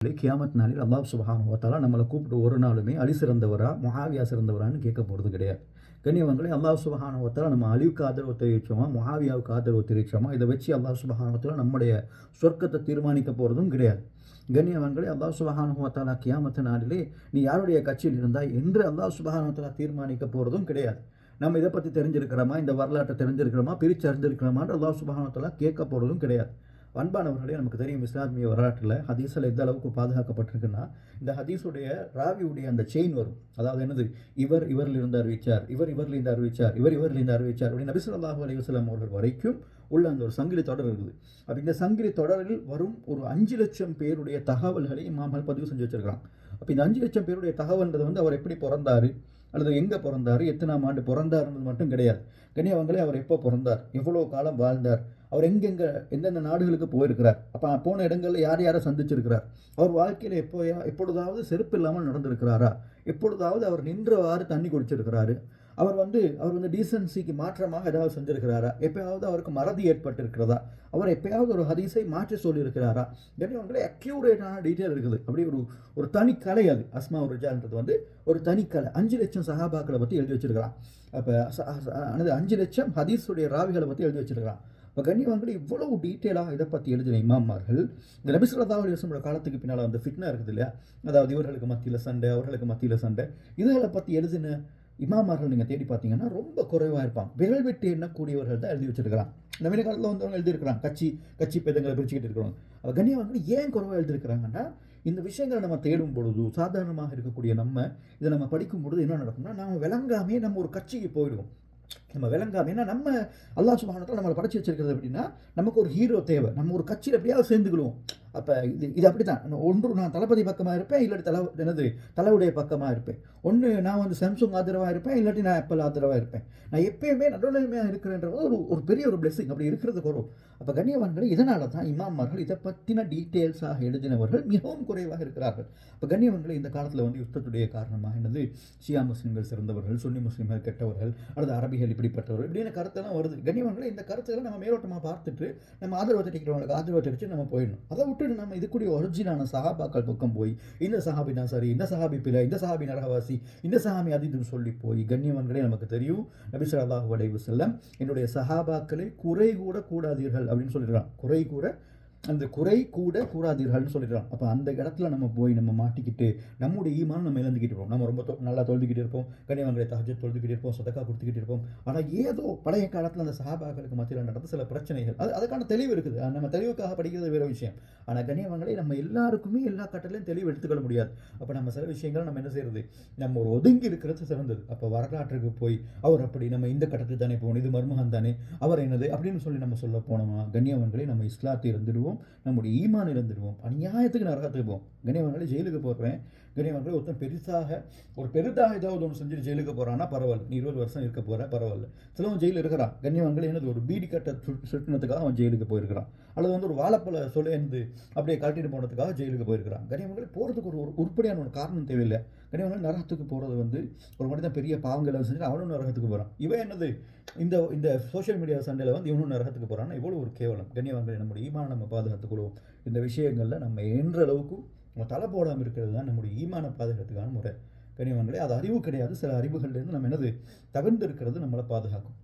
கியாமத் நாளில் அல்லாஹ் சுப்ஹானஹு வ தஆலா நம்மளை கூப்பிட்டு ஒரு நாளுமே அலி சிறந்தவரா முஆவியா சிறந்தவரான்னு கேட்க போகிறது கிடையாது. கண்ணியவங்களே, அல்லாஹ் சுப்ஹானஹு வ தஆலா நம்ம அலிவுக்கு ஆதரவு தெரிவிச்சோமா முஆவியாவுக்கு ஆதரவு தெரிவிச்சோமா இதை வச்சு அல்லாஹ் சுப்ஹானஹு வ தஆலா நம்முடைய சொர்க்கத்தை தீர்மானிக்க போகிறதும் கிடையாது. கண்ணியவங்களே, அல்லாஹ் சுப்ஹானஹு வ தஆலா கியாமத் நாளிலே நீ யாருடைய கட்சியில் இருந்தாய் என்று அல்லாஹ் சுப்ஹானஹு வ தஆலா தீர்மானிக்க போகிறதும் கிடையாது. நம்ம இதை பற்றி தெரிஞ்சிருக்கிறோமா, இந்த வரலாற்றை தெரிஞ்சிருக்கிறோமா, பிரித்து அறிஞ்சிருக்கிறோமான்னு அல்லாஹ் சுப்ஹானஹு வ தஆலா கேட்க போகிறதும் கிடையாது. அன்பானவர்களே, நமக்கு தெரியும் இஸ்லாமிய வரலாற்றில் ஹதீஸில் எந்த அளவுக்கு பாதுகாக்கப்பட்டிருக்குன்னா, இந்த ஹதீஸுடைய ராவியுடைய அந்த செயின் வரும். அதாவது என்னது, இவரிலிருந்து அறிவிச்சார், இவரிலிருந்து அறிவிச்சார், இவரிலிருந்து அறிவிச்சார் அப்படின்னு நபி ஸல்லல்லாஹு அலைஹி வஸல்லம் அவர்கள் வரைக்கும் உள்ள அந்த ஒரு சங்கிலி தொடர் இருக்குது. அப்போ இந்த சங்கிலி தொடரில் வரும் ஒரு 5 லட்சம் பேருடைய தகவல்களை இமாம்கள் பதிவு செஞ்சு வச்சிருக்கிறாங்க. அப்போ இந்த 5 லட்சம் பேருடைய தகவல்ன்றது வந்து அவர் எப்படி பிறந்தார், அல்லது எங்கே பிறந்தார், எத்தனாம் ஆண்டு பிறந்தார்ன்றது மட்டும் கிடையாது. கண்ணியவங்களே, அவர் எப்போ பிறந்தார், எவ்வளோ காலம் வாழ்ந்தார், அவர் எங்கெங்கே எந்தெந்த நாடுகளுக்கு போயிருக்கிறார், அப்போ போன இடங்களில் யார் யாரை சந்திச்சிருக்கிறார், அவர் வாழ்க்கையில் எப்பொழுதாவது செருப்பு இல்லாமல் நடந்திருக்கிறாரா, எப்பொழுதாவது அவர் நின்றவாறு தண்ணி குடிச்சிருக்கிறாரு, அவர் வந்து டீசன்சிக்கு மாற்றமாக ஏதாவது செஞ்சிருக்கிறாரா, எப்பயாவது அவருக்கு மறதி ஏற்பட்டிருக்கிறதா, அவர் எப்பயாவது ஒரு ஹதீஸை மாற்றி சொல்லியிருக்கிறாரா, கண்ணியவங்களே அக்யூரேட்டான டீட்டெயில் இருக்குது. அப்படி ஒரு தனிக்கலை. அது அஸ்மா ரிஜால்ன்றது வந்து ஒரு தனிக்கலை. 5 லட்சம் சஹாபாக்களை பற்றி எழுதி வச்சிருக்கிறான். அப்போ 5 லட்சம் ஹதீஸுடைய ராவிகளை பற்றி எழுதி வச்சிருக்கிறான். இப்போ கண்ணியவங்களே, இவ்வளவு டீட்டெயிலாக இதை பற்றி எழுதின இமாமார்கள் இந்த நபி ஸல்லல்லாஹு அலைஹி வஸல்லம் காலத்துக்கு பின்னால் அந்த ஃபித்னா இருக்குது இல்லையா, அதாவது இவர்களுக்கு மத்தியில் சண்டை, அவர்களுக்கு மத்தியில் சண்டை, இதுகளை பற்றி எழுதின இமாமார்கள் நீங்கள் தேடி பார்த்தீங்கன்னா ரொம்ப குறைவாக இருப்பாங்க. விரல் விட்டு எண்ணக்கூடியவர்கள் தான் எழுதி வச்சிருக்கிறான். நவீன காலத்தில் வந்தவங்க எழுதியிருக்கிறான். கட்சி பேதங்களை பிரிச்சுக்கிட்டு இருக்கிறோம். கண்ணியவர்கள் ஏன் குறைவாக எழுதியிருக்கிறாங்கன்னா, இந்த விஷயங்களை நம்ம தேடும் பொழுது, சாதாரணமாக இருக்கக்கூடிய இதை நம்ம படிக்கும் பொழுது என்ன நடக்கும்னா, நம்ம விளங்காமே நம்ம ஒரு கட்சிக்கு போயிடுவோம். நம்ம விளங்காம, ஏன்னா நம்ம அல்லாஹ் சுப்ஹானஹு வ தஆலா நம்மளை படைச்சு வச்சிருக்கிறது அப்படின்னா, நமக்கு ஒரு ஹீரோ தேவை. நம்ம ஒரு கட்சியில் எப்படியாவது சேர்ந்துக்கிடுவோம். அப்போ இது அப்படி தான். ஒன்று நான் தளபதி பக்கமாக இருப்பேன், இல்லாட்டி தலைவுடைய பக்கமாக இருப்பேன். ஒன்று நான் வந்து சாம்சங் ஆதரவாக இருப்பேன், இல்லாட்டி நான் ஆப்பிள் ஆதரவாக இருப்பேன். நான் எப்பயுமே நடுநிலைமையாக இருக்கிறேன்றது ஒரு பெரிய ஒரு பிளெஸிங். அப்படி இருக்கிறது வரும். அப்போ கண்ணியவான்கள், இதனால தான் இமாமார்கள் இதை பற்றின டீட்டெயில்ஸாக எழுதினவர்கள் மிகவும் குறைவாக இருக்கிறார்கள். இப்போ கண்ணியவான்கள், இந்த காலத்தில் வந்து யுத்தத்துடைய காரணமாக என்னது, ஷியா முஸ்லீம்கள் சிறந்தவர்கள், சுன்னி முஸ்லீம்கள் கெட்டவர்கள், அல்லது அரபிகள் இப்படிப்பட்டவர்கள் இப்படின்னு கருத்தெல்லாம் வருது. கண்ணியவான்களை, இந்த கருத்துக்களை நம்ம மேலோட்டமாக பார்த்துட்டு நம்ம ஆதரவு தெரிவிக்கிறவங்களுக்கு ஆதரவு தெரிவித்து நம்ம போயிடணும். அதை விட்டு நம்ம இதுக்குரிய ஒரிஜினான சஹாபாக்கள் பக்கம் போய் இந்த சஹாபி தான் சரி, இந்த சஹாபி பிழை, இந்த சஹாபி நரகவாசி, இந்த சஹாபி அதிதுன்னு சொல்லி போய், கண்ணியவான்களே, நமக்கு தெரியும் நபி ஸல்லல்லாஹு அலைஹி வஸல்லம் என்னுடைய சஹாபாக்களை குறை கூட கூடாதீர்கள் அப்படின்னு சொல்லிடுறான். குறை கூட கூடாதீர்கள்னு சொல்லிடுறான். அப்போ அந்த இடத்துல நம்ம போய் நம்ம மாட்டிக்கிட்டு நம்முடைய ஈமான் நம்ம இழந்துக்கிட்டு இருப்போம். நம்ம ரொம்ப நல்லா தொழுதுக்கிட்டு இருப்போம், கண்ணியவான்களை தஹஜ்ஜுத் தொழுதுக்கிட்டு இருப்போம், சதக்கா கொடுத்துக்கிட்டு இருப்போம். ஆனால் ஏதோ பழைய காலத்தில் அந்த சஹாபாக்களுக்கு மத்தியில் நடந்த சில பிரச்சனைகள், அதுக்கான தெளிவு இருக்குது. நம்ம தெளிவுக்காக படிக்கிறது வேறு விஷயம். ஆனால் கண்ணியவான்களை, நம்ம எல்லாருக்குமே எல்லா கட்டத்திலையும் தெளிவு எடுத்துக்கொள்ள முடியாது. அப்போ நம்ம சில விஷயங்கள் நம்ம என்ன செய்யறது, நம்ம ஒரு ஒதுங்கி இருக்கிறது சிறந்தது. அப்போ வரலாற்றுக்கு போய் அவர் அப்படி, நம்ம இந்த கட்டத்துக்கு தானே போகணும், இது மர்மகன் தானே, அவர் என்னது அப்படின்னு சொல்லி நம்ம சொல்ல போனோமா, கண்ணியவான்களை, நம்ம இஸ்லாத்தை இருந்துடுவோம், நம்முடைய ஈமான் இழந்துடுவோம், அநியாயத்துக்கு நரகத்துக்கு போவோம். கண்ணியவான்களை, ஜெயிலுக்கு போடுறேன். கண்ணியவான்களை, ஒருத்தன் பெரிதாக ஏதாவது ஒன்று செஞ்சுட்டு ஜெயிலுக்கு போகிறான்னா பரவாயில்ல, நீ 20 வருஷம் இருக்க போகிற பரவாயில்ல. சிலவன் ஜெயிலில் இருக்கிறான். கண்ணியவான்களை, என்னது ஒரு பீடி கட்டை சுட்டினத்துக்காக அவன் ஜெயிலுக்கு போயிருக்கிறான், அல்லது வந்து ஒரு வாழைப்பழ சொல்லேருந்து அப்படியே கழட்டிட்டு போனதுக்காக ஜெயிலுக்கு போயிருக்கிறான். கண்ணியவான்களை, போகிறதுக்கு ஒரு உருப்படியான ஒரு காரணம் தேவையில்லை. கண்ணியவான்களை, நரகத்துக்கு போகிறது வந்து ஒரு மனிதன் பெரிய பாவங்களை செஞ்சு அவனும் நரகத்துக்கு போகிறான். இவன் என்னது, இந்த சோஷியல் மீடியா சண்டையில் வந்து இவனும் நரகத்துக்கு போகிறான்னா இவ்வளோ ஒரு கேவலம். கண்ணியவான்களை, நம்முடைய ஈமானை நம்ம பாதுகாத்துக்கொள்வோம். இந்த விஷயங்களில் நம்ம என்ற அளவுக்கு நம்ம தலை போடாமல் இருக்கிறது தான் நம்முடைய ஈமானை பாதுகாத்துக்கான முறை. கண்ணியவான்களே, அது அறிவு கிடையாது. சில அறிவுகள்லேருந்து நம்ம என்னது தவிர்ந்து இருக்கிறது நம்மளை பாதுகாக்கும்.